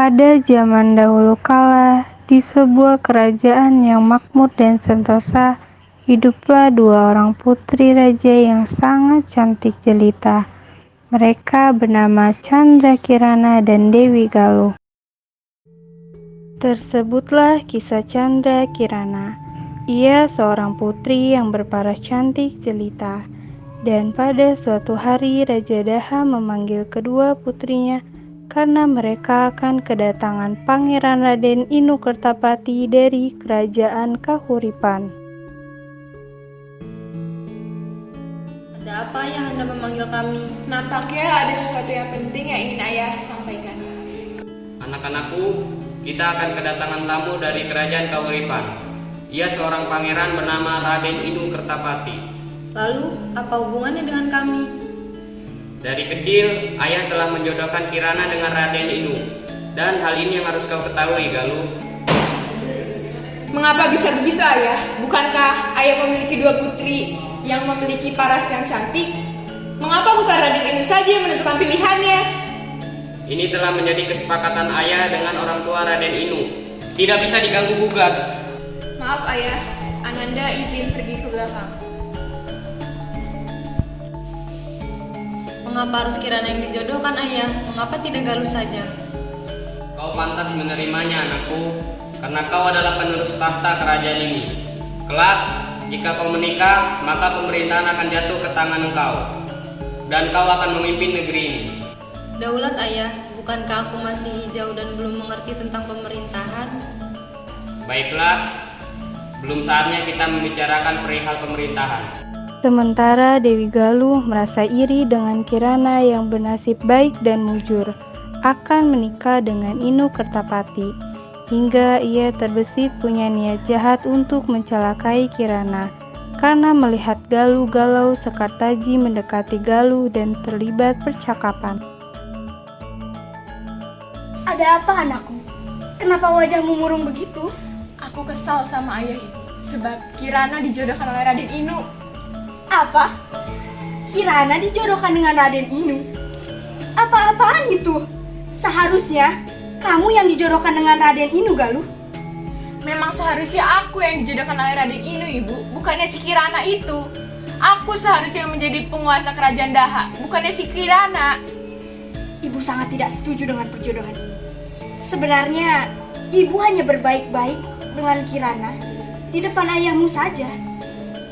Pada zaman dahulu kala, di sebuah kerajaan yang makmur dan sentosa, hiduplah dua orang putri raja yang sangat cantik jelita. Mereka bernama Chandra Kirana dan Dewi Galuh. Tersebutlah kisah Chandra Kirana. Ia seorang putri yang berparas cantik jelita. Dan pada suatu hari Raja Daha memanggil kedua putrinya karena mereka akan kedatangan Pangeran Raden Inu Kertapati dari Kerajaan Kahuripan. Ada apa yang Anda memanggil kami? Nampaknya ada sesuatu yang penting yang ingin Ayah sampaikan. Anak-anakku, kita akan kedatangan tamu dari Kerajaan Kahuripan. Ia seorang pangeran bernama Raden Inu Kertapati. Lalu, apa hubungannya dengan kami? Dari kecil, ayah telah menjodohkan Kirana dengan Raden Inu. Dan hal ini yang harus kau ketahui, Galuh. Mengapa bisa begitu, Ayah? Bukankah Ayah memiliki dua putri yang memiliki paras yang cantik? Mengapa bukan Raden Inu saja yang menentukan pilihannya? Ini telah menjadi kesepakatan ayah dengan orang tua Raden Inu. Tidak bisa diganggu-gugat. Maaf, Ayah. Ananda izin pergi ke belakang. Mengapa harus Kirana yang dijodohkan, Ayah? Mengapa tidak Galuh saja? Kau pantas menerimanya, anakku, karena kau adalah penerus tahta kerajaan ini. Kelak, jika kau menikah, maka pemerintahan akan jatuh ke tangan engkau. Dan kau akan memimpin negeri ini. Daulat, Ayah. Bukankah aku masih hijau dan belum mengerti tentang pemerintahan? Baiklah, belum saatnya kita membicarakan perihal pemerintahan. Sementara Dewi Galuh merasa iri dengan Kirana yang bernasib baik dan mujur akan menikah dengan Inu Kertapati, hingga ia terbesit punya niat jahat untuk mencelakai Kirana karena melihat Galuh galau Sekartaji mendekati Galuh dan terlibat percakapan. Ada apa, anakku? Kenapa wajahmu murung begitu? Aku kesal sama Ayah Ibu, sebab Kirana dijodohkan oleh Raden Inu. Apa? Kirana dijodohkan dengan Raden Inu? Apa-apaan itu? Seharusnya kamu yang dijodohkan dengan Raden Inu, Galuh. Memang seharusnya aku yang dijodohkan oleh Raden Inu, Ibu, bukannya si Kirana itu. Aku seharusnya menjadi penguasa kerajaan Daha, bukannya si Kirana. Ibu sangat tidak setuju dengan perjodohan ini. Sebenarnya, ibu hanya berbaik-baik dengan Kirana di depan ayahmu saja.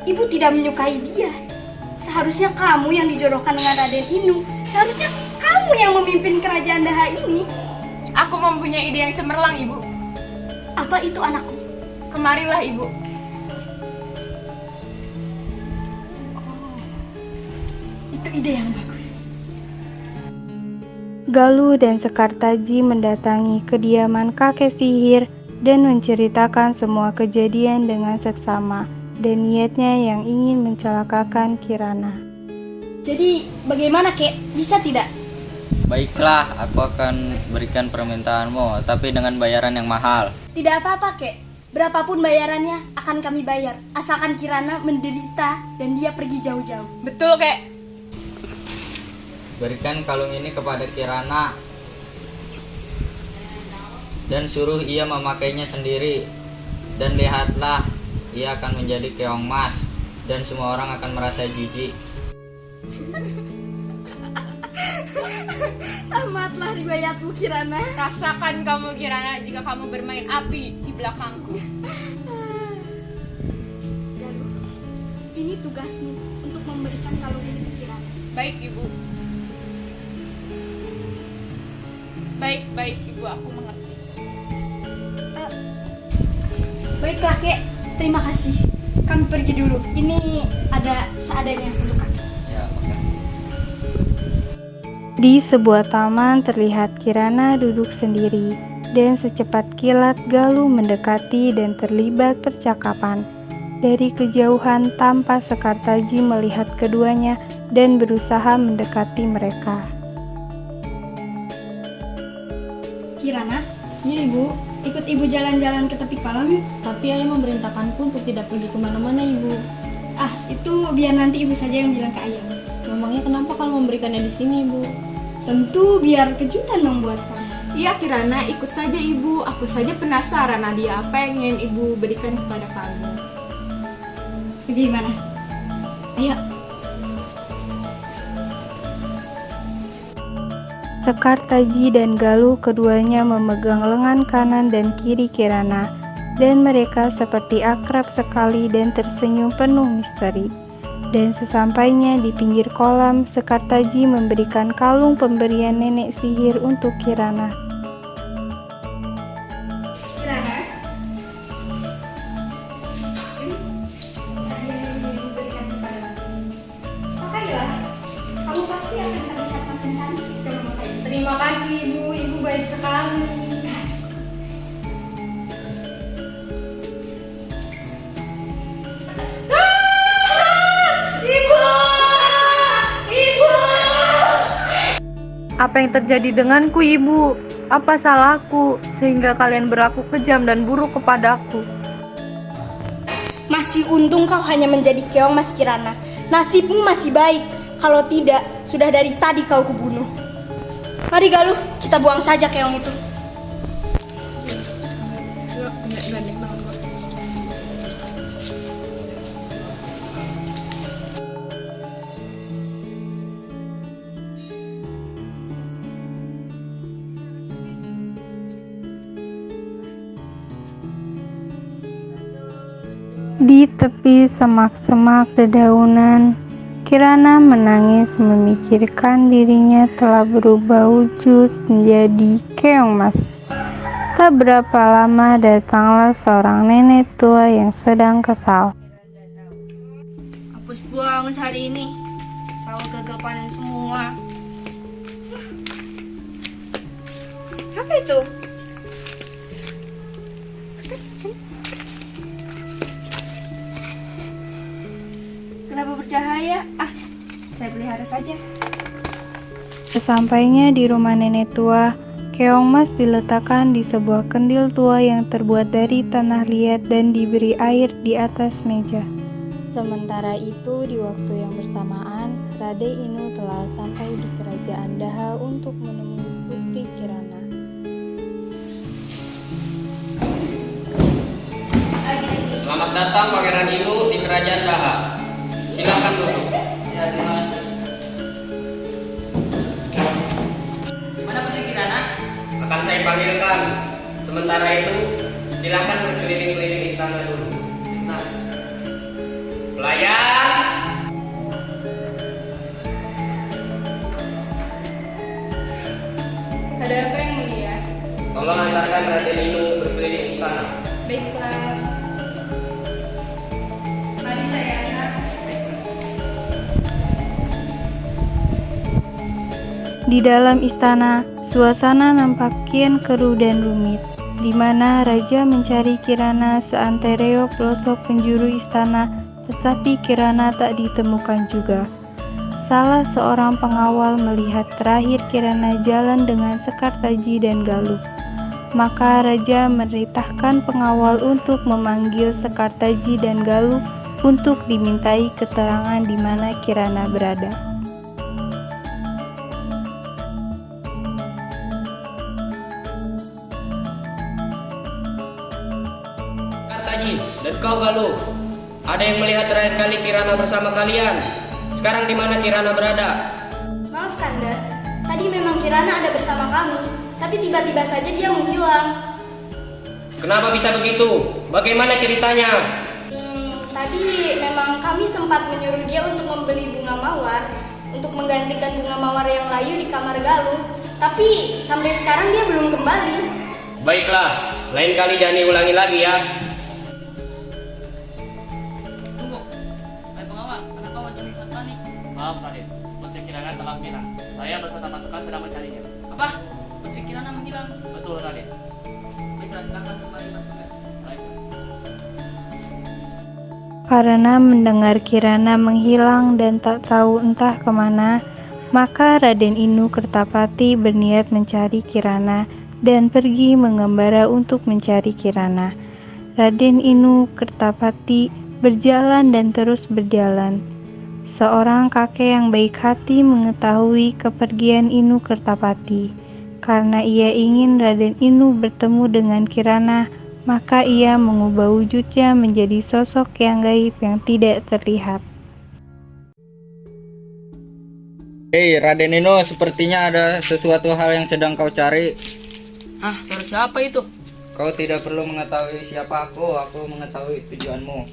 Ibu tidak menyukai dia. Seharusnya kamu yang dijodohkan dengan Raden Inu. Seharusnya kamu yang memimpin kerajaan Daha ini. Aku mempunyai ide yang cemerlang, Ibu. Apa itu, anakku? Kemarilah, Ibu. Itu ide yang bagus. Galuh dan Sekartaji mendatangi kediaman kakek sihir dan menceritakan semua kejadian dengan seksama dan niatnya yang ingin mencelakakan Kirana. Jadi bagaimana, Kek? Bisa tidak? Baiklah, aku akan berikan permintaanmu, tapi dengan bayaran yang mahal. Tidak apa-apa, Kek. Berapapun bayarannya akan kami bayar, asalkan Kirana menderita dan dia pergi jauh-jauh. Betul, Kek. Berikan kalung ini kepada Kirana dan suruh ia memakainya sendiri. Dan lihatlah, ia akan menjadi keong emas dan semua orang akan merasa jijik. Tamatlah riwayatmu, Kirana. Rasakan kamu, Kirana, jika kamu bermain api di belakangku. Galuh, ini tugasmu untuk memberikan kalung ini ke Kirana. Baik, Ibu. Baik, Ibu, aku mengerti. Baiklah, Kek. Terima kasih. Kami pergi dulu. Ini ada seadanya untuk kami. Ya, makasih. Di sebuah taman terlihat Kirana duduk sendiri dan secepat kilat Galuh mendekati dan terlibat percakapan. Dari kejauhan tanpa Sekartaji melihat keduanya dan berusaha mendekati mereka. Kirana? Iya, Ibu. Ikut Ibu jalan-jalan ke tepi kolam yuk. Tapi Ayah memerintahkanku untuk tidak pergi kemana-mana, Ibu. Ah, itu biar nanti Ibu saja yang bilang ke Ayah. Memangnya kenapa kalau memberikannya di sini, Ibu? Tentu biar kejutan membuat kamu. Iya Kirana, ikut saja ibu. Aku saja penasaran hadiah apa yang ingin ibu berikan kepada kamu. Bagaimana? Ayo. Sekar Taji dan Galuh keduanya memegang lengan kanan dan kiri Kirana, dan mereka seperti akrab sekali dan tersenyum penuh misteri. Dan sesampainya di pinggir kolam, Sekar Taji memberikan kalung pemberian nenek sihir untuk Kirana. Kirana. Hadiah yang diberikan kepadamu. Pakailah. Kamu pasti akan terlihat makin cantik jika memakai. Terima kasih ibu, ibu baik sekali. Apa yang terjadi denganku, Ibu? Apa salahku sehingga kalian berlaku kejam dan buruk kepadaku? Masih untung kau hanya menjadi keong Mas Kirana. Nasibmu masih baik. Kalau tidak, sudah dari tadi kau kubunuh. Mari Galuh, kita buang saja keong itu. Di tepi semak-semak dedaunan, Kirana menangis memikirkan dirinya telah berubah wujud menjadi keong mas. Tak berapa lama datanglah seorang nenek tua yang sedang kesal. Hapus buang hari ini. Sawah gagal panen semua. Apa itu? Kenapa bercahaya? Saya pelihara saja. Sesampainya di rumah nenek tua, keong mas diletakkan di sebuah kendil tua yang terbuat dari tanah liat dan diberi air di atas meja. Sementara itu, di waktu yang bersamaan, Rade Inu telah sampai di kerajaan Daha untuk menemui putri Kirana. Selamat datang Pangeran Inu di kerajaan Daha. Silakan duduk. Ya, terima kasih. Mana Putri Kirana? Akan saya panggilkan. Sementara itu, silakan berkeliling-keliling istana dulu. Nah, pelayan. Ada apa yang mulia? Tolong antarkan Raden Inu berkeliling istana. Baiklah. Mari saya antar. Di dalam istana, suasana nampak kian keruh dan rumit, di mana raja mencari Kirana seantero pelosok penjuru istana, tetapi Kirana tak ditemukan juga. Salah seorang pengawal melihat terakhir Kirana jalan dengan Sekar Taji dan Galuh. Maka raja memerintahkan pengawal untuk memanggil Sekar Taji dan Galuh untuk dimintai keterangan di mana Kirana berada. Taji dan kau Galuh, ada yang melihat terakhir kali Kirana bersama kalian. Sekarang di mana Kirana berada? Maaf Kanda, tadi memang Kirana ada bersama kami, tapi tiba-tiba saja dia menghilang. Kenapa bisa begitu? Bagaimana ceritanya? Tadi memang kami sempat menyuruh dia untuk membeli bunga mawar untuk menggantikan bunga mawar yang layu di kamar Galuh, tapi sampai sekarang dia belum kembali. Baiklah, lain kali jangan diulangi lagi ya. Tunggu, hai pengawal, kenapa wajahmu sangat panik? Maaf Raden, Putri Kirana telah hilang. Saya beserta pasukan sedang mencarinya. Apa? Putri Kirana menghilang? Betul Raden. Baiklah, silakan kembali bertugas. Baiklah. Karena mendengar Kirana menghilang dan tak tahu entah kemana, maka Raden Inu Kertapati berniat mencari Kirana dan pergi mengembara untuk mencari Kirana. Raden Inu Kertapati berjalan dan terus berjalan. Seorang kakek yang baik hati mengetahui kepergian Inu Kertapati. Karena ia ingin Raden Inu bertemu dengan Kirana, maka ia mengubah wujudnya menjadi sosok yang gaib yang tidak terlihat. Hei Raden Inu, sepertinya ada sesuatu hal yang sedang kau cari. Ah, suara siapa itu? Kau tidak perlu mengetahui siapa aku mengetahui tujuanmu.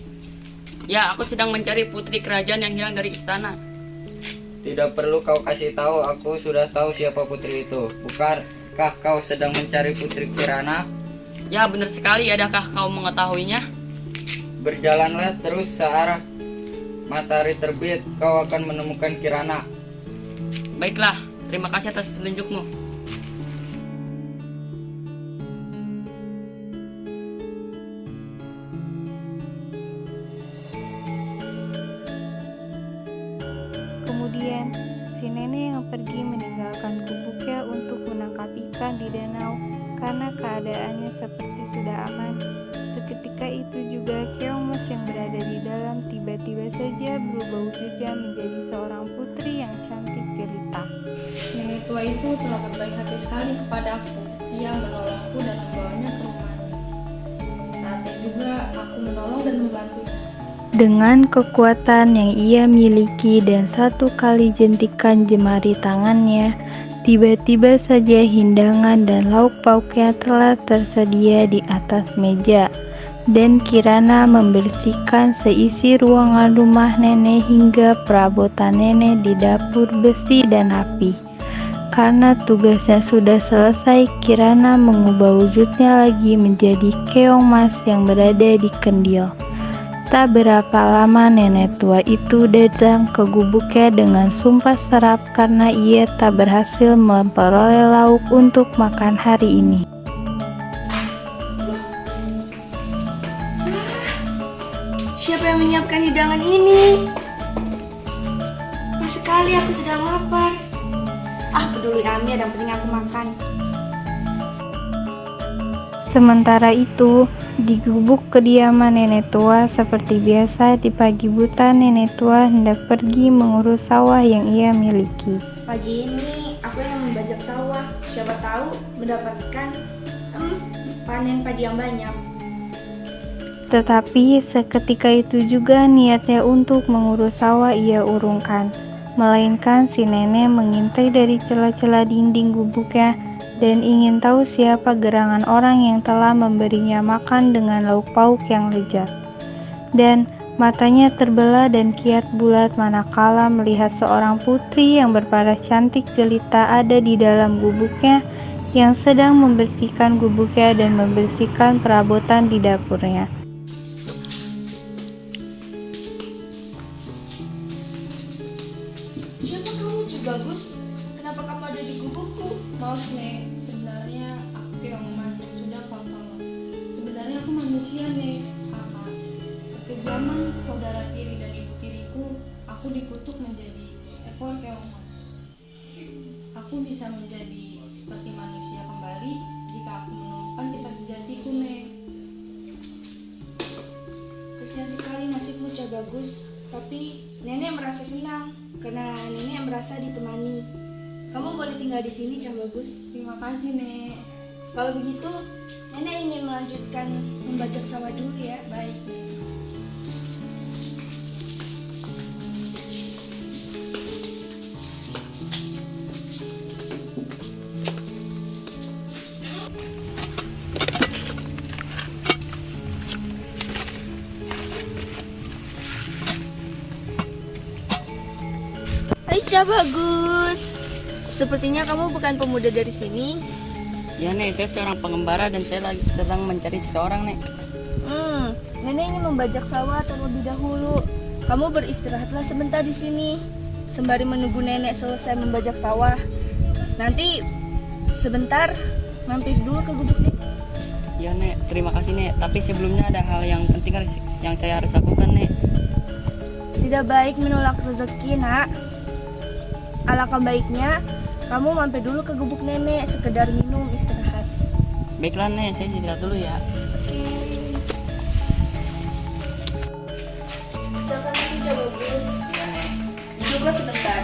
Ya, aku sedang mencari putri kerajaan yang hilang dari istana. Tidak perlu kau kasih tahu, aku sudah tahu siapa putri itu. Bukankah kau sedang mencari putri Kirana? Ya, benar sekali. Adakah kau mengetahuinya? Berjalanlah terus searah matahari terbit, kau akan menemukan Kirana. Baiklah, terima kasih atas petunjukmu. Kemudian, si nenek yang pergi meninggalkan gubuknya untuk menangkap ikan di danau karena keadaannya seperti sudah aman. Seketika itu juga Keongmas yang berada di dalam tiba-tiba saja berubah wujudnya menjadi seorang putri yang cantik jelita. Nenek tua itu telah berbaik hati sekali kepadaku. Ia menolongku dan membawanya ke rumahnya. Saatnya juga aku menolong dan membantunya. Dengan kekuatan yang ia miliki dan satu kali jentikan jemari tangannya, tiba-tiba saja hidangan dan lauk pauknya telah tersedia di atas meja. Dan Kirana membersihkan seisi ruangan rumah nenek hingga perabotan nenek di dapur besi dan api. Karena tugasnya sudah selesai, Kirana mengubah wujudnya lagi menjadi Keongmas yang berada di Kendil. Tak berapa lama nenek tua itu datang ke gubuknya dengan sumpah serap karena ia tak berhasil memperoleh lauk untuk makan hari ini. Siapa yang menyiapkan hidangan ini? Pas sekali aku sedang lapar. Peduli Ami, yang penting aku makan. Sementara itu, di gubuk kediaman nenek tua, seperti biasa di pagi buta nenek tua hendak pergi mengurus sawah yang ia miliki. Pagi ini aku yang membajak sawah. Siapa tahu mendapatkan panen padi yang banyak. Tetapi seketika itu juga niatnya untuk mengurus sawah ia urungkan. Melainkan si nenek mengintai dari celah-celah dinding gubuknya dan ingin tahu siapa gerangan orang yang telah memberinya makan dengan lauk pauk yang lezat. Dan matanya terbelah dan kiat bulat manakala melihat seorang putri yang berparas cantik jelita ada di dalam gubuknya yang sedang membersihkan gubuknya dan membersihkan perabotan di dapurnya. Siapa kamu, Cu Bagus? Kenapa kamu ada di gubukku? Maaf Nek, sebenarnya aku Keongmas yang sudah kau tolong. Sebenarnya aku manusia Nek, kakak. Kekejaman saudara tiri dan ibu tiriku, aku dikutuk menjadi seekor Keongmas. Aku bisa menjadi seperti manusia kembali jika aku menemukan cita sejatiku Nek. Kasihan sekali nasibmu, Cu Bagus. Tapi nenek merasa senang karena nenek merasa ditemani. Kamu boleh tinggal di sini, Cu Bagus. Terima kasih Nek. Kalau begitu, nenek ingin melanjutkan membajak sawah dulu ya. Baik Nek. Hai, Cu Bagus. Sepertinya kamu bukan pemuda dari sini. Ya Nek, saya seorang pengembara dan saya lagi sedang mencari seseorang Nek. Nenek ingin membajak sawah terlebih dahulu. Kamu beristirahatlah sebentar di sini sembari menunggu nenek selesai membajak sawah. Nanti sebentar mampir dulu ke gubuk Nek. Ya Nek, terima kasih Nek. Tapi sebelumnya ada hal yang penting yang saya harus lakukan Nek. Tidak baik menolak rezeki, Nak. Alangkah baiknya kamu mampir dulu ke gubuk nenek, sekedar minum, istirahat. Baiklah Nek, saya istirahat dulu ya. Silakan masih, Cu Bagus. Duduklah sebentar.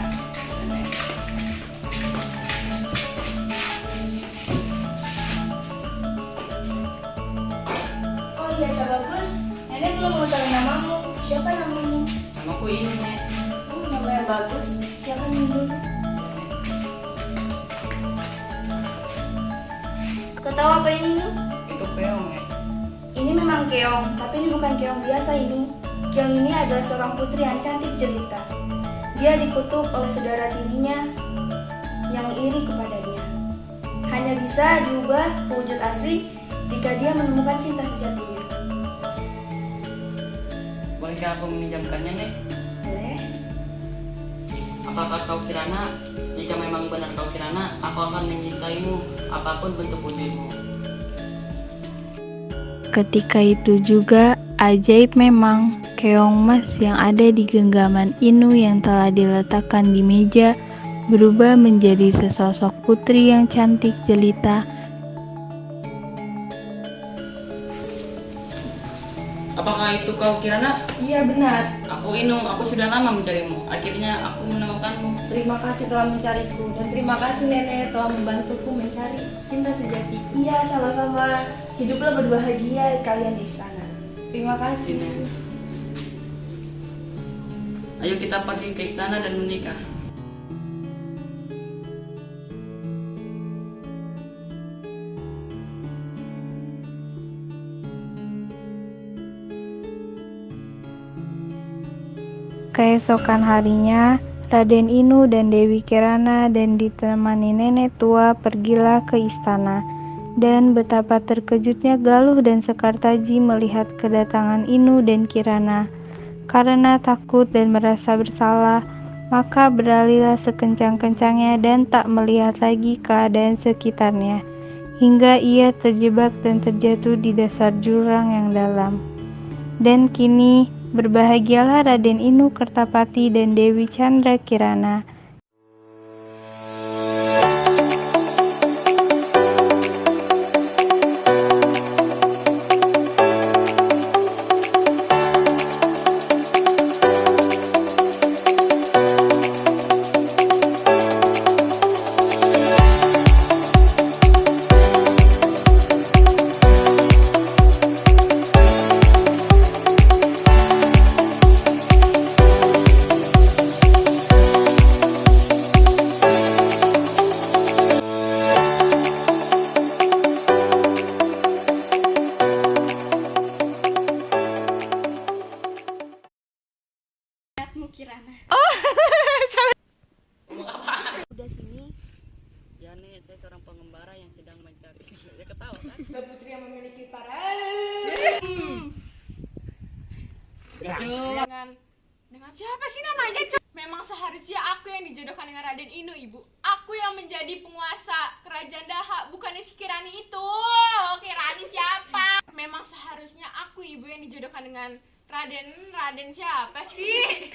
bagus. Siapa yang dulu? Kau tahu apa ini, Nu? Itu keong ya. Ini memang keong, tapi ini bukan keong biasa ini. Keong ini adalah seorang putri yang cantik jelita. Dia dikutuk oleh saudara tirinya yang iri kepada dia. Hanya bisa diubah ke wujud asli jika dia menemukan cinta sejatinya. Bolehkah aku meminjamkannya, Nek? Boleh? Apakah kau Kirana? Jika memang benar kau Kirana, aku akan mencintaimu apapun bentuk wujudmu. Ketika itu juga, ajaib memang, keong emas yang ada di genggaman Inu yang telah diletakkan di meja berubah menjadi sesosok putri yang cantik jelita. Apakah itu kau Kirana? Iya benar. Aku Inu, aku sudah lama mencarimu. Akhirnya aku menemukanmu. Terima kasih telah mencariku dan terima kasih nenek telah membantuku mencari cinta sejati. Iya sama-sama. Hiduplah berbahagia kalian di istana. Terima kasih. Sini. Ayo kita pergi ke istana dan menikah. Keesokan harinya, Raden Inu dan Dewi Kirana dan ditemani nenek tua pergilah ke istana. Dan betapa terkejutnya Galuh dan Sekartaji melihat kedatangan Inu dan Kirana. Karena takut dan merasa bersalah, maka berlarilah sekencang-kencangnya dan tak melihat lagi keadaan sekitarnya, hingga ia terjebak dan terjatuh di dasar jurang yang dalam. Dan kini berbahagialah Raden Inu Kertapati dan Dewi Chandra Kirana. Kirana. Udah sini. Ya nih, saya seorang pengembara yang sedang mencari. Ya ketawa kan? Putri yang memiliki para dengan siapa sih namanya? Memang seharusnya aku yang dijodohkan dengan Raden Inu, Ibu. Aku yang menjadi penguasa kerajaan Daha, bukannya si Kirani itu. Kirani siapa? Memang seharusnya aku, Ibu, yang dijodohkan dengan Raden siapa sih?